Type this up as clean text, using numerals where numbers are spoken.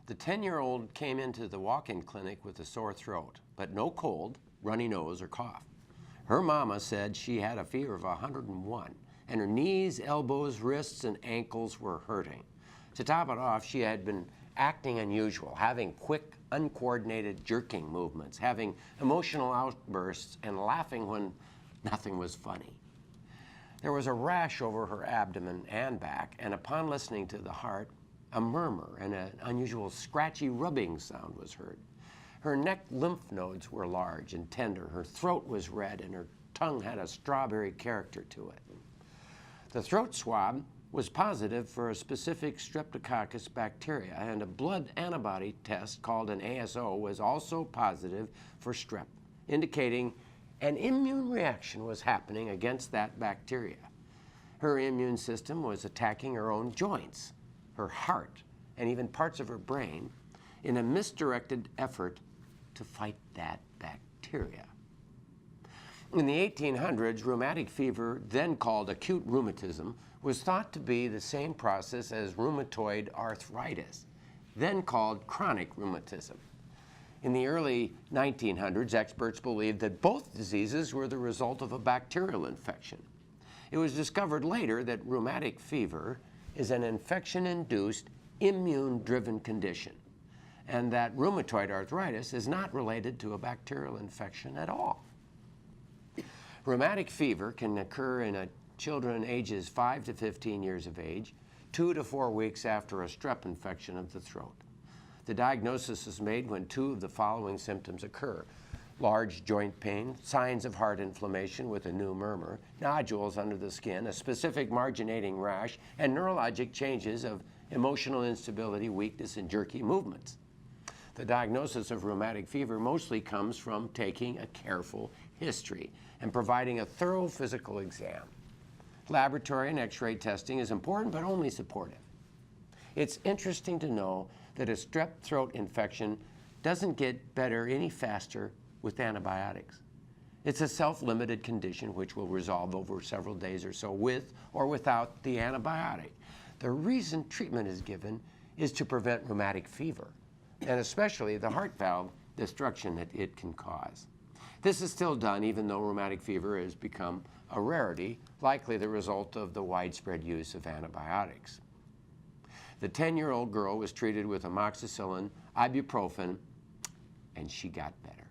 The 10-year-old came into the walk-in clinic with a sore throat, but no cold, runny nose, or cough. Her mama said she had a fever of 101, and her knees, elbows, wrists, and ankles were hurting. To top it off, she had been acting unusual, having quick, uncoordinated jerking movements, having emotional outbursts, and laughing when nothing was funny. There was a rash over her abdomen and back, and upon listening to the heart, a murmur and an unusual scratchy rubbing sound was heard. Her neck lymph nodes were large and tender, her throat was red, and her tongue had a strawberry character to it. The throat swab was positive for a specific Streptococcus bacteria, and a blood antibody test called an ASO was also positive for strep, indicating an immune reaction was happening against that bacteria. Her immune system was attacking her own joints, her heart, and even parts of her brain in a misdirected effort to fight that bacteria. In the 1800s, rheumatic fever, then called acute rheumatism, was thought to be the same process as rheumatoid arthritis, then called chronic rheumatism. In the early 1900s, experts believed that both diseases were the result of a bacterial infection. It was discovered later that rheumatic fever is an infection-induced, immune-driven condition, and that rheumatoid arthritis is not related to a bacterial infection at all. Rheumatic fever can occur in children ages 5 to 15 years of age, 2 to 4 weeks after a strep infection of the throat. The diagnosis is made when 2 of the following symptoms occur: large joint pain, signs of heart inflammation with a new murmur, nodules under the skin, a specific marginating rash, and neurologic changes of emotional instability, weakness, and jerky movements. The diagnosis of rheumatic fever mostly comes from taking a careful history and providing a thorough physical exam. Laboratory and x-ray testing is important, but only supportive. It's interesting to know that a strep throat infection doesn't get better any faster with antibiotics. It's a self-limited condition which will resolve over several days or so with or without the antibiotic. The reason treatment is given is to prevent rheumatic fever, and especially the heart valve destruction that it can cause. This is still done even though rheumatic fever has become a rarity, likely the result of the widespread use of antibiotics. The 10-year-old girl was treated with amoxicillin, ibuprofen, and she got better.